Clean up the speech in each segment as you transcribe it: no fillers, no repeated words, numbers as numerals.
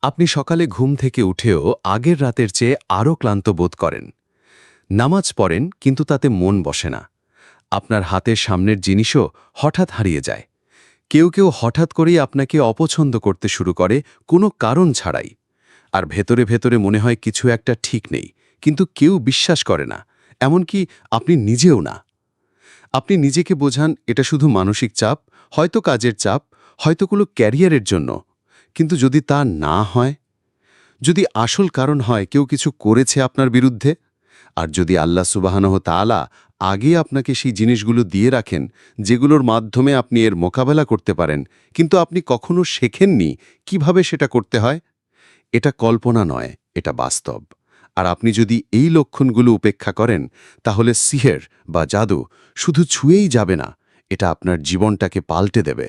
আপনি সকালে ঘুম থেকে উঠেও আগের রাতের চেয়ে আরও ক্লান্ত বোধ করেন। নামাজ পড়েন কিন্তু তাতে মন বসে না। আপনার হাতের সামনের জিনিসও হঠাৎ হারিয়ে যায়। কেউ কেউ হঠাৎ করেই আপনাকে অপছন্দ করতে শুরু করে কোনো কারণ ছাড়াই। আর ভেতরে ভেতরে মনে হয় কিছু একটা ঠিক নেই, কিন্তু কেউ বিশ্বাস করে না, এমনকি আপনি নিজেও না। আপনি নিজেকে বোঝান এটা শুধু মানসিক চাপ, হয়তো কাজের চাপ, হয়তো কোনো ক্যারিয়ারের জন্য। কিন্তু যদি তা না হয়, যদি আসল কারণ হয় কেউ কিছু করেছে আপনার বিরুদ্ধে, আর যদি আল্লাহ সুবহানাহু ওয়া তাআলা আগে আপনাকে সেই জিনিসগুলো দিয়ে রাখেন যেগুলোর মাধ্যমে আপনি এর মোকাবেলা করতে পারেন, কিন্তু আপনি কখনো শেখেননি কিভাবে সেটা করতে হয়। এটা কল্পনা নয়, এটা বাস্তব। আর আপনি যদি এই লক্ষণগুলো উপেক্ষা করেন, তাহলে সিহের বা জাদু শুধু ছুঁয়েই যাবে না, এটা আপনার জীবনটাকে পাল্টে দেবে।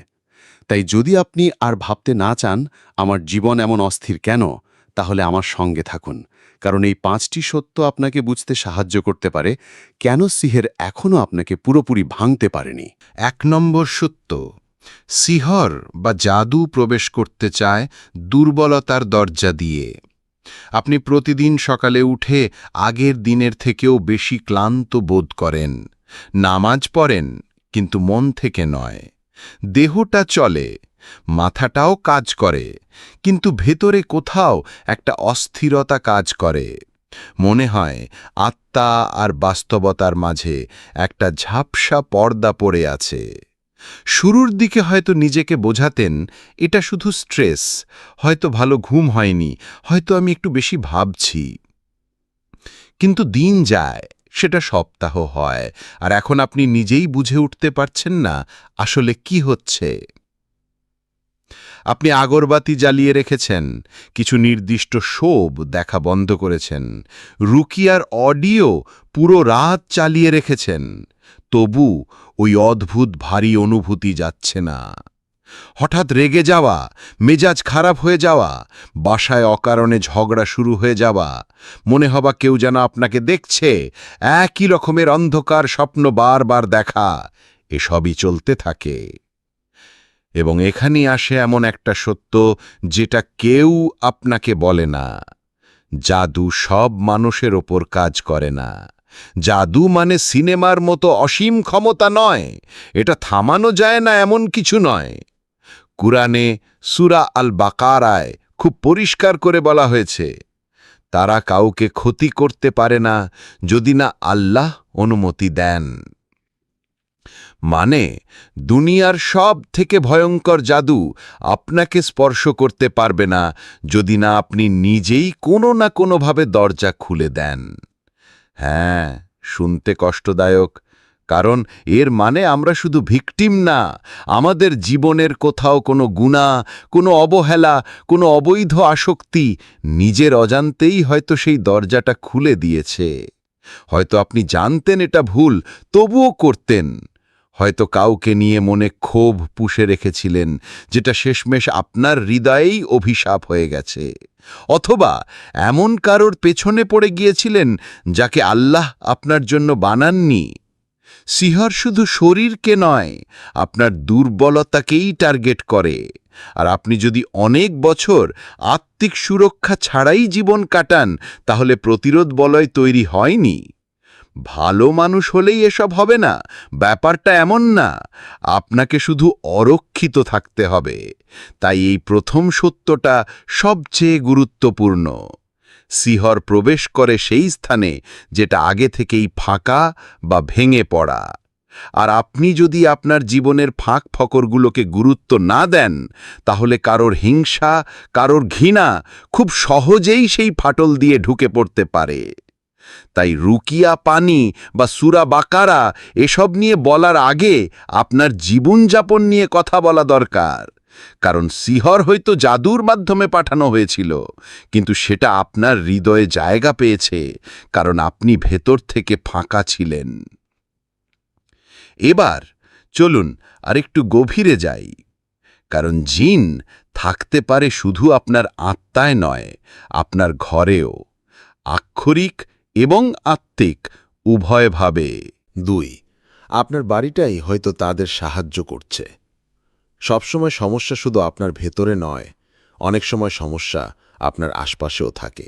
তাই যদি আপনি আর ভাবতে না চান আমার জীবন এমন অস্থির কেন, তাহলে আমার সঙ্গে থাকুন। কারণ এই 5টি সত্য আপনাকে বুঝতে সাহায্য করতে পারে কেন সিহের এখনও আপনাকে পুরোপুরি ভাঙতে পারেনি। ১ নম্বর সত্য, সিহর বা জাদু প্রবেশ করতে চায় দুর্বলতার দরজা দিয়ে। আপনি প্রতিদিন সকালে উঠে আগের দিনের থেকেও বেশি ক্লান্ত বোধ করেন। নামাজ পড়েন, কিন্তু মন থেকে নয়। দেহটা চলে, মাথাটাও কাজ করে, কিন্তু ভেতরে কোথাও একটা অস্থিরতা কাজ করে। মনে হয় আত্মা আর বাস্তবতার মাঝে একটা ঝাপসা পর্দা পড়ে আছে। শুরুর দিকে হয়তো নিজেকে বোঝাতেন এটা শুধু স্ট্রেস, হয়তো ভালো ঘুম হয়নি, হয়তো আমি একটু বেশি ভাবছি। কিন্তু দিন যায়, সেটা সপ্তাহ হয়, আর এখন আপনি নিজেই বুঝে উঠতে পারছেন না আসলে কি হচ্ছে। আপনি আগরবাতি জ্বালিয়ে রেখেছেন, কিছু নির্দিষ্ট শোভ দেখা বন্ধ করেছেন, রুকিয়ার অডিও পুরো রাত চালিয়ে রেখেছেন, তবু ওই অদ্ভুত ভারী অনুভূতি যাচ্ছে না। হঠাৎ রেগে যাওয়া, মেজাজ খারাপ হয়ে যাওয়া, বাসায় অকারণে ঝগড়া শুরু হয়ে যাওয়া, মনে হবা কেউ যেন আপনাকে দেখছে, একই রকমের অন্ধকার স্বপ্ন বারবার দেখা, এসবই চলতে থাকে। এবং এখানেই আসে এমন একটা সত্য যেটা কেউ আপনাকে বলে না। জাদু সব মানুষের ওপর কাজ করে না। জাদু মানে সিনেমার মতো অসীম ক্ষমতা নয়, এটা থামানো যায় না এমন কিছু নয়। কুরআনে সূরা আল বাকারায় খুব পরিষ্কার করে বলা হয়েছে, তারা কাউকে ক্ষতি করতে পারে না যদি না আল্লাহ অনুমতি দেন। মানে দুনিয়ার সব থেকে ভয়ঙ্কর জাদু আপনাকে স্পর্শ করতে পারবে না যদি না আপনি নিজেই কোনো না কোনোভাবে দরজা খুলে দেন। হ্যাঁ, শুনতে কষ্টদায়ক, কারণ এর মানে আমরা শুধু ভিকটিম না, আমাদের জীবনের কোথাও কোনো গুনাহ, কোনো অবহেলা, কোনো অবৈধ আসক্তি নিজের অজান্তেই হয়তো সেই দরজাটা খুলে দিয়েছে। হয়তো আপনি জানতেন এটা ভুল, তবুও করতেন। হয়তো কাউকে নিয়ে মনে ক্ষোভ পুষে রেখেছিলেন, যেটা শেষমেশ আপনার হৃদয়েই অভিশাপ হয়ে গেছে। অথবা এমন কারোর পেছনে পড়ে গিয়েছিলেন যাকে আল্লাহ আপনার জন্য বানাননি। সিহর শুধু শরীরকে নয়, আপনার দুর্বলতাকেই টার্গেট করে। আর আপনি যদি অনেক বছর আত্মিক সুরক্ষা ছাড়াই জীবন কাটান, তাহলে প্রতিরোধ বলয় তৈরি হয়নি। ভালো মানুষ হলেই এসব হবে না, ব্যাপারটা এমন না। আপনাকে শুধু অরক্ষিত থাকতে হবে। তাই এই প্রথম সত্যটা সবচেয়ে গুরুত্বপূর্ণ। সিহর প্রবেশ করে সেই স্থানে যেটা আগে থেকেই ফাঁকা বা ভেঙে পড়া। আর আপনি যদি আপনার জীবনের ফাঁক ফকরগুলোকে গুরুত্ব না দেন, তাহলে কারোর হিংসা, কারোর ঘৃণা খুব সহজেই সেই ফাটল দিয়ে ঢুকে পড়তে পারে। তাই রুকিয়া পানি বা সূরা বাকারা এসব নিয়ে বলার আগে আপনার জীবনযাপন নিয়ে কথা বলা দরকার। কারণ সিহর হয়তো জাদুর মাধ্যমে পাঠানো হয়েছিল, কিন্তু সেটা আপনার হৃদয়ে জায়গা পেয়েছে কারণ আপনি ভেতর থেকে ফাঁকা ছিলেন। এবার চলুন আরেকটু গভীরে যাই, কারণ জিন থাকতে পারে শুধু আপনার আত্মায় নয়, আপনার ঘরেও, আক্ষরিক এবং আত্মিক উভয়ভাবে। ২. আপনার বাড়িটাই হয়তো তাদের সাহায্য করছে। সবসময় সমস্যা শুধু আপনার ভেতরে নয়, অনেক সময় সমস্যা আপনার আশপাশেও থাকে।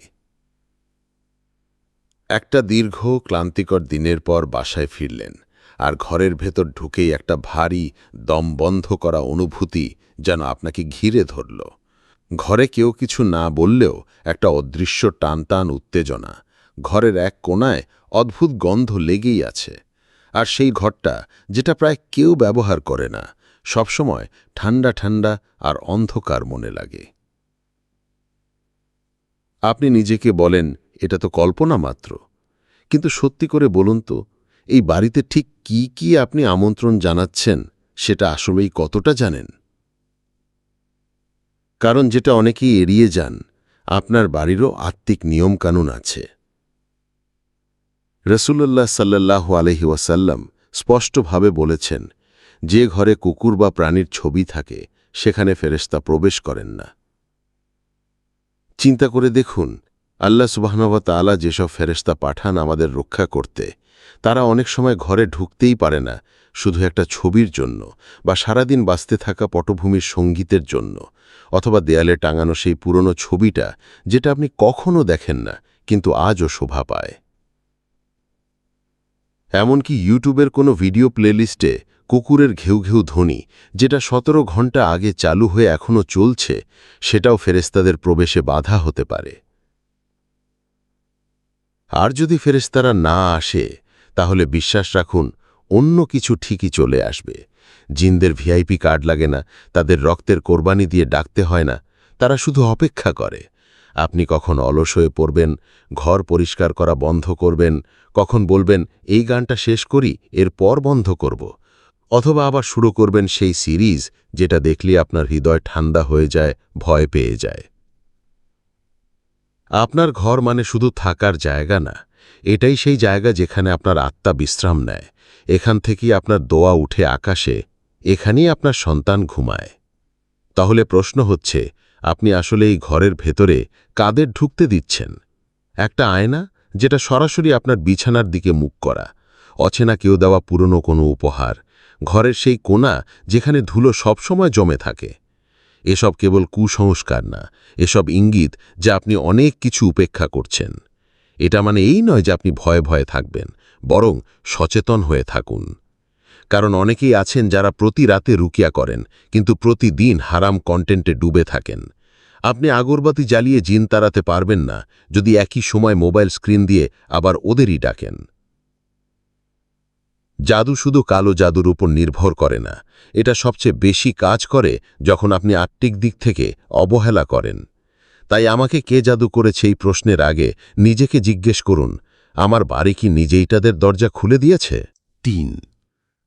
একটা দীর্ঘ ক্লান্তিকর দিনের পর বাসায় ফিরলেন, আর ঘরের ভেতর ঢুকেই একটা ভারী দম বন্ধ করা অনুভূতি যেন আপনাকে ঘিরে ধরল। ঘরে কেউ কিছু না বললেও একটা অদৃশ্য টানটান উত্তেজনা, ঘরের এক কোণায় অদ্ভুত গন্ধ লেগেই আছে। আর সেই ঘরটা, যেটা প্রায় কেউ ব্যবহার করে না, সবসময় ঠান্ডা ঠান্ডা আর অন্ধকার মনে লাগে। আপনি নিজেকে বলেন, এটা তো কল্পনা মাত্র। কিন্তু সত্যি করে বলুন তো, এই বাড়িতে ঠিক কি কি আপনি আমন্ত্রণ জানাচ্ছেন সেটা আসলেই কতটা জানেন? কারণ যেটা অনেকেই এড়িয়ে যান, আপনার বাড়িরও আত্মিক নিয়মকানুন আছে। রসুল্লাহ সাল্লাল্লাহু আলাইহি ওয়াসাল্লাম স্পষ্টভাবে বলেছেন, যে ঘরে কুকুর বা প্রাণীর ছবি থাকে সেখানে ফেরেশতা প্রবেশ করেন না। চিন্তা করে দেখুন, আল্লাহ সুবহানাহু ওয়া তাআলা যেসব ফেরেশতা পাঠান আমাদের রক্ষা করতে, তারা অনেক সময় ঘরে ঢুকতেই পারে না শুধু একটা ছবির জন্য, বা সারাদিন বাজতে থাকা পটভূমির সঙ্গীতের জন্য, অথবা দেয়ালে টাঙানো সেই পুরনো ছবিটা যেটা আপনি কখনো দেখেন না কিন্তু আজও শোভা পায়। এমনকি ইউটিউবের কোনো ভিডিও প্লেলিস্টে কুকুরের ঘেউ ঘেউ ধ্বনি, যেটা 17 ঘন্টা আগে চালু হয়ে এখনও চলছে, সেটাও ফেরেশতাদের প্রবেশে বাধা হতে পারে। আর যদি ফেরেশতারা না আসে, তাহলে বিশ্বাস রাখুন অন্য কিছু ঠিকই চলে আসবে। জিনদের ভিআইপি কার্ড লাগে না, তাদের রক্তের কোরবানি দিয়ে ডাকতে হয় না, তারা শুধু অপেক্ষা করে। আপনি কখন অলস হয়ে পড়বেন, ঘর পরিষ্কার করা বন্ধ করবেন, কখন বলবেন এই গানটা শেষ করি, এরপর বন্ধ করব, অথবা আবার শুরু করবেন সেই সিরিজ যেটা দেখলে আপনার হৃদয় ঠান্ডা হয়ে যায়, ভয় পেয়ে যায়। আপনার ঘর মানে শুধু থাকার জায়গা না, এটাই সেই জায়গা যেখানে আপনার আত্মা বিশ্রাম নেয়। এখান থেকেই আপনার দোয়া উঠে আকাশে, এখানেই আপনার সন্তান ঘুমায়। তাহলে প্রশ্ন হচ্ছে, আপনি আসলে এই ঘরের ভেতরে কাদের ঢুকতে দিচ্ছেন? একটা আয়না যেটা সরাসরি আপনার বিছানার দিকে মুখ করা, অচেনা কেউ দেওয়া পুরনো কোনো উপহার, ঘরের সেই কোণা যেখানে ধুলো সবসময় জমে থাকে। এসব কেবল কুসংস্কার না, এসব ইঙ্গিত যে আপনি অনেক কিছু উপেক্ষা করছেন। এটা মানে এই নয় যে আপনি ভয়ে ভয়ে থাকবেন, বরং সচেতন হয়ে থাকুন। কারণ অনেকেই আছেন যারা প্রতি রাতে রুকিয়া করেন, কিন্তু প্রতিদিন হারাম কন্টেন্টে ডুবে থাকেন। আপনি আগরবাতি জ্বালিয়ে জিন তাড়াতে পারবেন না যদি একই সময় মোবাইল স্ক্রিন দিয়ে আবার ওদেরই ডাকেন। জাদু শুধু কালো জাদুর উপর নির্ভর করে না, এটা সবচেয়ে বেশি কাজ করে যখন আপনি আত্মিক দিক থেকে অবহেলা করেন। তাই আমাকে কে জাদু করেছে এই প্রশ্নের আগে নিজেকে জিজ্ঞেস করুন, আমার বাড়ি কি নিজেই তাদের দরজা খুলে দিয়েছে? ৩.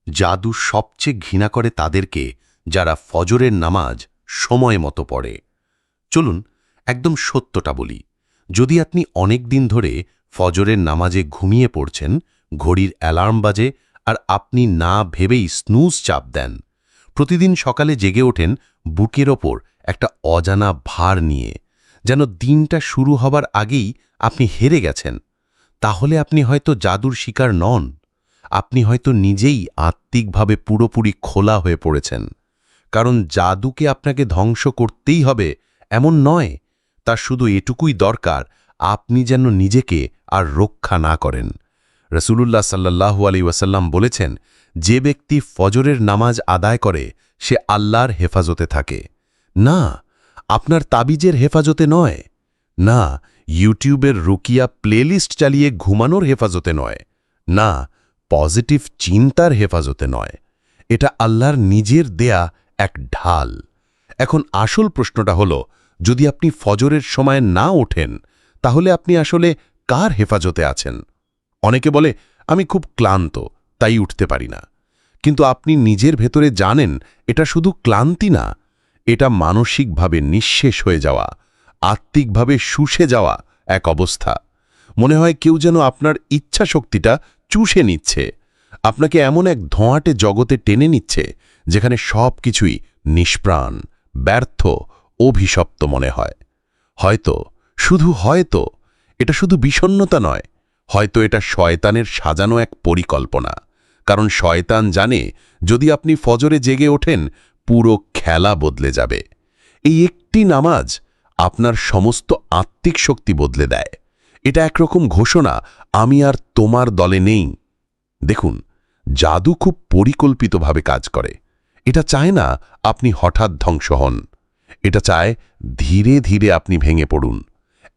জাদু সবচেয়ে ঘৃণা করে তাদেরকে যারা ফজরের নামাজ সময় মতো পড়ে। চলুন একদম সত্যটা বলি, যদি আপনি অনেক দিন ধরে ফজরের নামাজে ঘুমিয়ে পড়ছেন, ঘড়ির অ্যালার্ম বাজে আর আপনি না ভেবেই স্নুজ চাপ দেন, প্রতিদিন সকালে জেগে ওঠেন বুকের ওপর একটা অজানা ভার নিয়ে, যেন দিনটা শুরু হবার আগেই আপনি হেরে গেছেন, তাহলে আপনি হয়তো জাদুর শিকার নন। আপনি হয়তো নিজেই আত্মিকভাবে পুরোপুরি খোলা হয়ে পড়েছেন। কারণ জাদুকে আপনাকে ধ্বংস করতেই হবে এমন নয়, তার শুধু এটুকুই দরকার, আপনি যেন নিজেকে আর রক্ষা না করেন। রসুলুল্লাহ সাল্লাল্লাহু আলাইহি ওয়াসাল্লাম বলেছেন, যে ব্যক্তি ফজরের নামাজ আদায় করে সে আল্লাহর হেফাজতে থাকে। না, আপনার তাবিজের হেফাজতে নয়, না ইউটিউবের রুকিয়া প্লেলিস্ট চালিয়ে ঘুমানোর হেফাজতে নয়, না পজিটিভ চিন্তার হেফাজতে নয়। এটা আল্লাহর নিজের দেয়া এক ঢাল। এখন আসল প্রশ্নটা হলো, যদি আপনি ফজরের সময় না ওঠেন, তাহলে আপনি আসলে কার হেফাজতে আছেন? অনেকে বলে, আমি খুব ক্লান্ত তাই উঠতে পারি না। কিন্তু আপনি নিজের ভেতরে জানেন এটা শুধু ক্লান্তি না, এটা মানসিকভাবে নিঃশেষ হয়ে যাওয়া, আত্মিকভাবে শুষে যাওয়া এক অবস্থা। মনে হয় কেউ যেন আপনার ইচ্ছা শক্তিটা চুষে নিচ্ছে, আপনাকে এমন এক ধোঁয়াটে জগতে টেনে নিচ্ছে যেখানে সব কিছুই নিষ্প্রাণ, ব্যর্থ, অভিশপ্ত মনে হয়। হয়তো, শুধু হয়তো, এটা শুধু বিষণ্ণতা নয়, হয়তো এটা শয়তানের সাজানো এক পরিকল্পনা। কারণ শয়তান জানে, যদি আপনি ফজরে জেগে ওঠেন, পুরো খেলা বদলে যাবে। এই একটু একটি নামাজ আপনার সমস্ত আত্মিক শক্তি বদলে দেয়। এটা একরকম ঘোষণা, আমি আর তোমার দলে নেই। দেখুন, জাদু খুব পরিকল্পিতভাবে কাজ করে। এটা চায় না আপনি হঠাৎ ধ্বংস হন। এটা চায় ধীরে ধীরে আপনি ভেঙে পড়ুন।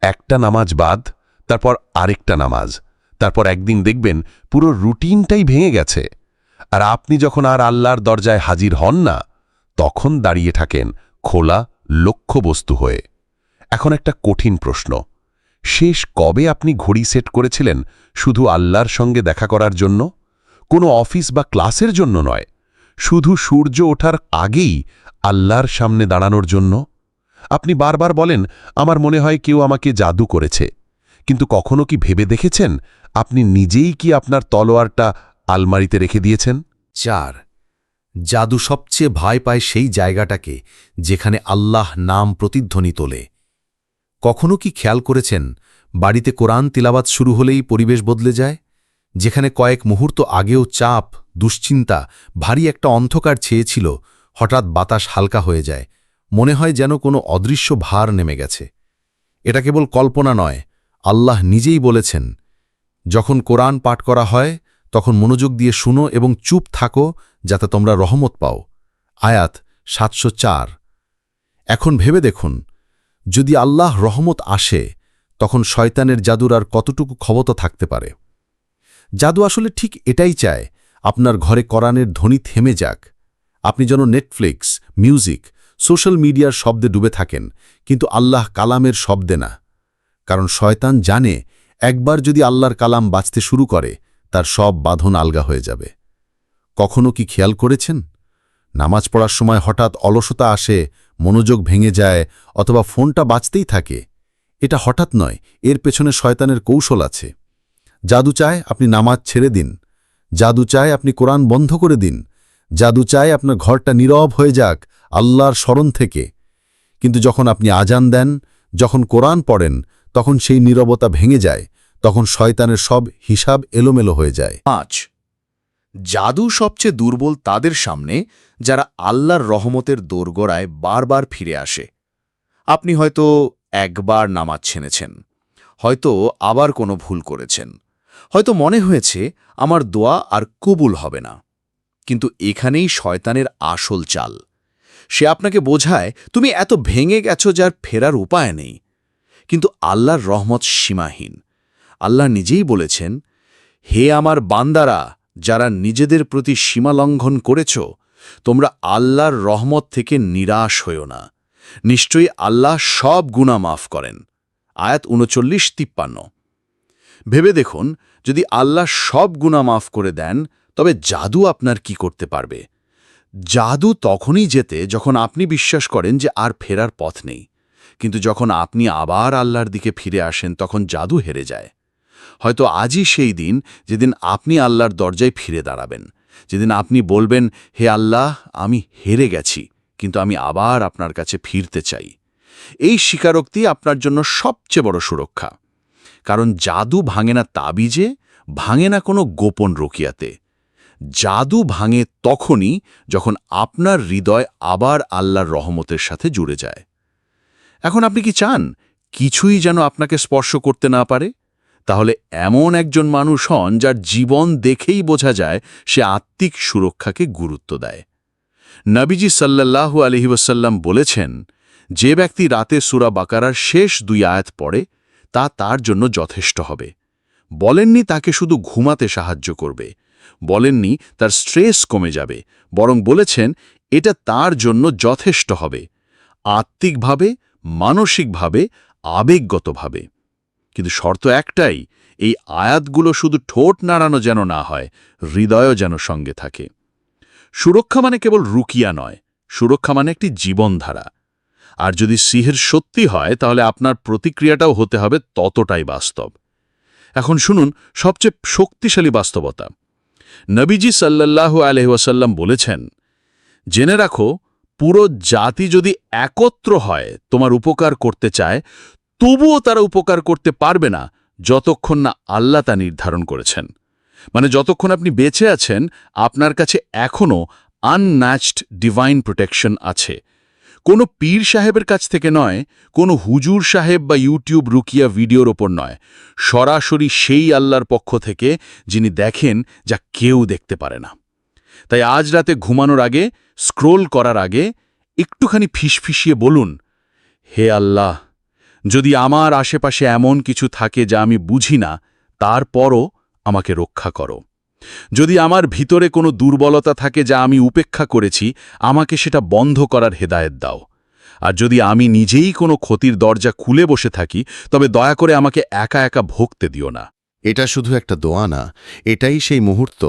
একটা নামাজ বাদ, তারপর আরেকটা নামাজ, তারপর একদিন দেখবেন পুরো রুটিনটাই ভেঙে গেছে। আর আপনি যখন আর আল্লাহর দরজায় হাজির হন না, তখন দাঁড়িয়ে থাকেন খোলা লক্ষ্যবস্তু হয়ে। এখন একটা কঠিন প্রশ্ন, শেষ কবে আপনি ঘড়ি সেট করেছিলেন শুধু আল্লাহর সঙ্গে দেখা করার জন্য? কোনো অফিস বা ক্লাসের জন্য নয়, শুধু সূর্য ওঠার আগেই আল্লাহর সামনে দাঁড়ানোর জন্য? আপনি বারবার বলেন, আমার মনে হয় কেউ আমাকে জাদু করেছে। কিন্তু কখনো কি ভেবে দেখেছেন আপনি নিজেই কি আপনার তলোয়ারটা আলমারিতে রেখে দিয়েছেন? 4. জাদু সবচেয়ে ভয় পায় সেই জায়গাটাকে যেখানে আল্লাহ নাম প্রতিধ্বনি তোলে। কখনো কি খেয়াল করেছেন বাড়িতে কোরআন তিলাওয়াত শুরু হলেই পরিবেশ বদলে যায়? যেখানে কয়েক মুহূর্ত আগেও চাপ, দুশ্চিন্তা, ভারী একটা অন্ধকার ছেয়েছিল, হঠাৎ বাতাস হালকা হয়ে যায়। মনে হয় যেন কোনো অদৃশ্য ভার নেমে গেছে। এটা কেবল কল্পনা নয়, আল্লাহ নিজেই বলেছেন, যখন কোরআন পাঠ করা হয় তখন মনোযোগ দিয়ে শুনো এবং চুপ থাকো যাতে তোমরা রহমত পাও। আয়াত 704। এখন ভেবে দেখুন, যদি আল্লাহ রহমত আসে তখন শয়তানের জাদুর আর কতটুকু ক্ষমতা থাকতে পারে? জাদু আসলে ঠিক এটাই চায়, আপনার ঘরে কোরআনের ধ্বনি থেমে যাক। আপনি যেন নেটফ্লিক্স, মিউজিক, সোশ্যাল মিডিয়ার শব্দে ডুবে থাকেন, কিন্তু আল্লাহ কালামের শব্দে না। কারণ শয়তান জানে একবার যদি আল্লাহর কালাম বাঁচতে শুরু করে তার সব বাঁধন আলগা হয়ে যাবে। কখনো কি খেয়াল করেছেন নামাজ পড়ার সময় হঠাৎ অলসতা আসে, মনোযোগ ভেঙে যায়, অথবা ফোনটা বাজতেই থাকে? এটা হঠাৎ নয়, এর পেছনে শয়তানের কৌশল আছে। জাদু চায় আপনি নামাজ ছেড়ে দিন, জাদু চায় আপনি কোরআন বন্ধ করে দিন, জাদু চায় আপনার ঘরটা নীরব হয়ে যাক আল্লাহর স্মরণ থেকে। কিন্তু যখন আপনি আজান দেন, যখন কোরআন পড়েন, তখন সেই নীরবতা ভেঙে যায়, তখন শয়তানের সব হিসাব এলোমেলো হয়ে যায়। 5. জাদু সবচেয়ে দুর্বল তাদের সামনে যারা আল্লাহর রহমতের দোরগোড়ায় বারবার ফিরে আসে। আপনি হয়তো একবার নামাজ ছেড়েছেন, হয়তো আবার কোনো ভুল করেছেন, হয়তো মনে হয়েছে আমার দোয়া আর কবুল হবে না। কিন্তু এখানেই শয়তানের আসল চাল। সে আপনাকে বোঝায় তুমি এত ভেঙে গেছো যার ফেরার উপায় নেই। কিন্তু আল্লাহর রহমত সীমাহীন। আল্লাহ নিজেই বলেছেন, হে আমার বান্দারা যারা নিজেদের প্রতি সীমা লঙ্ঘন করেছ, তোমরা আল্লাহর রহমত থেকে নিরাশ হইও না। নিশ্চয়ই আল্লাহ সব গুনাহ মাফ করেন। আয়াত 39-53। ভেবে দেখুন, যদি আল্লাহ সব গুনাহ মাফ করে দেন, তবে জাদু আপনার কি করতে পারবে? জাদু তখনই জেতে যখন আপনি বিশ্বাস করেন যে আর ফেরার পথ নেই। কিন্তু যখন আপনি আবার আল্লাহর দিকে ফিরে আসেন, তখন জাদু হেরে যায়। হয়তো আজই সেই দিন যেদিন আপনি আল্লাহর দরজায় ফিরে দাঁড়াবেন, যেদিন আপনি বলবেন, হে আল্লাহ, আমি হেরে গেছি, কিন্তু আমি আবার আপনার কাছে ফিরতে চাই। এই স্বীকারোক্তি আপনার জন্য সবচেয়ে বড় সুরক্ষা। কারণ জাদু ভাঙে না তাবিজে, ভাঙে না কোনো গোপন রকিয়াতে। জাদু ভাঙে তখনই যখন আপনার হৃদয় আবার আল্লাহর রহমতের সাথে জুড়ে যায়। এখন আপনি কি চান কিছুই যেন আপনাকে স্পর্শ করতে না পারে? তাহলে এমন একজন মানুষ হন যার জীবন দেখেই বোঝা যায় সে আত্মিক সুরক্ষাকে গুরুত্ব দেয়। নবীজি সাল্লাল্লাহু আলাইহি ওয়াসাল্লাম বলেছেন, যে ব্যক্তি রাতে সূরা বাকারার শেষ 2 আয়াত পড়ে তা তার জন্য যথেষ্ট হবে। বলেননি তাকে শুধু ঘুমাতে সাহায্য করবে, বলেননি তার স্ট্রেস কমে যাবে, বরং বলেছেন এটা তার জন্য যথেষ্ট হবে, আত্মিকভাবে, মানসিকভাবে, আবেগগতভাবে। কিন্তু শর্ত একটাই, এই আয়াতগুলো শুধু ঠোঁট নাড়ানো যেন না হয়, হৃদয়ও যেন সঙ্গে থাকে। সুরক্ষা মানে কেবল রুকিয়া নয়, সুরক্ষা মানে একটি জীবনধারা। আর যদি সিহের সত্যি হয়, তাহলে আপনার প্রতিক্রিয়াটাও হতে হবে ততটাই বাস্তব। এখন শুনুন সবচেয়ে শক্তিশালী বাস্তবতা। নবীজি সাল্লাল্লাহু আলাইহি ওয়াসাল্লাম বলেছেন, জেনে রাখো, পুরো জাতি যদি একত্র হয় তোমার উপকার করতে চায়, তবুও তারা উপকার করতে পারবে না যতক্ষণ না আল্লাহ তা নির্ধারণ করেছেন। মানে যতক্ষণ আপনি বেঁচে আছেন, আপনার কাছে এখনও আনম্যাচড ডিভাইন প্রোটেকশন আছে। কোনো পীর সাহেবের কাছ থেকে নয়, কোনো হুজুর সাহেব বা ইউটিউব রুকিয়া ভিডিওর ওপর নয়, সরাসরি সেই আল্লাহর পক্ষ থেকে যিনি দেখেন যা কেউ দেখতে পারে না। তাই আজ রাতে ঘুমানোর আগে, স্ক্রোল করার আগে একটুখানি ফিসফিসিয়ে বলুন, হে আল্লাহ, যদি আমার আশেপাশে এমন কিছু থাকে যা আমি বুঝি না, তারপরও আমাকে রক্ষা করো। যদি আমার ভিতরে কোনো দুর্বলতা থাকে যা আমি উপেক্ষা করেছি, আমাকে সেটা বন্ধ করার হেদায়েত দাও। আর যদি আমি নিজেই কোনো ক্ষতির দরজা খুলে বসে থাকি, তবে দয়া করে আমাকে একা একা ভুগতে দিও না। এটা শুধু একটা দোয়া না, এটাই সেই মুহূর্ত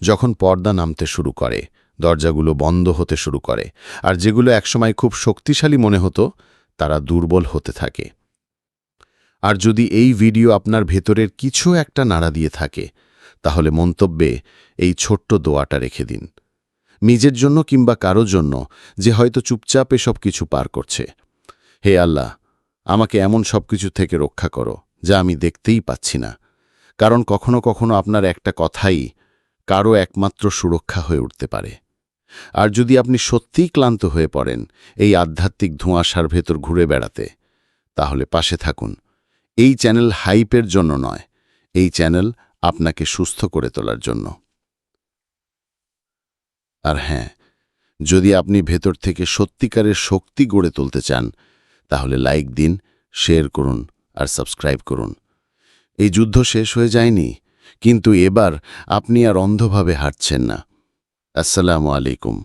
যখন পর্দা নামতে শুরু করে, দরজাগুলো বন্ধ হতে শুরু করে, আর যেগুলো একসময় খুব শক্তিশালী মনে হতো তারা দুর্বল হতে থাকে। আর যদি এই ভিডিও আপনার ভেতরের কিছু একটা নাড়া দিয়ে থাকে, তাহলে মন্তব্যে এই ছোট্ট দোয়াটা রেখে দিন, নিজের জন্য কিংবা কারো জন্য যে হয়তো চুপচাপ এসব কিছু পার করছে। হে আল্লাহ, আমাকে এমন সব কিছু থেকে রক্ষা করো যা আমি দেখতেই পাচ্ছি না, কারণ কখনো কখনো আপনার একটা কথাই কারো একমাত্র সুরক্ষা হয়ে উঠতে পারে। আর যদি আপনি সত্যিই ক্লান্ত হয়ে পড়েন এই আধ্যাত্মিক ধোঁয়াশার ভেতর ঘুরে বেড়াতে, তাহলে পাশে থাকুন। এই চ্যানেল হাইপের জন্য নয়, এই চ্যানেল আপনাকে সুস্থ করে তোলার জন্য। আর হ্যাঁ, যদি আপনি ভেতর থেকে সত্যিকারের শক্তি গড়ে তুলতে চান, তাহলে লাইক দিন, শেয়ার করুন আর সাবস্ক্রাইব করুন। এই যুদ্ধ শেষ হয়ে যায়নি, কিন্তু এবার আপনি আর অন্ধভাবে হাঁটছেন না। আসসালামু আলাইকুম।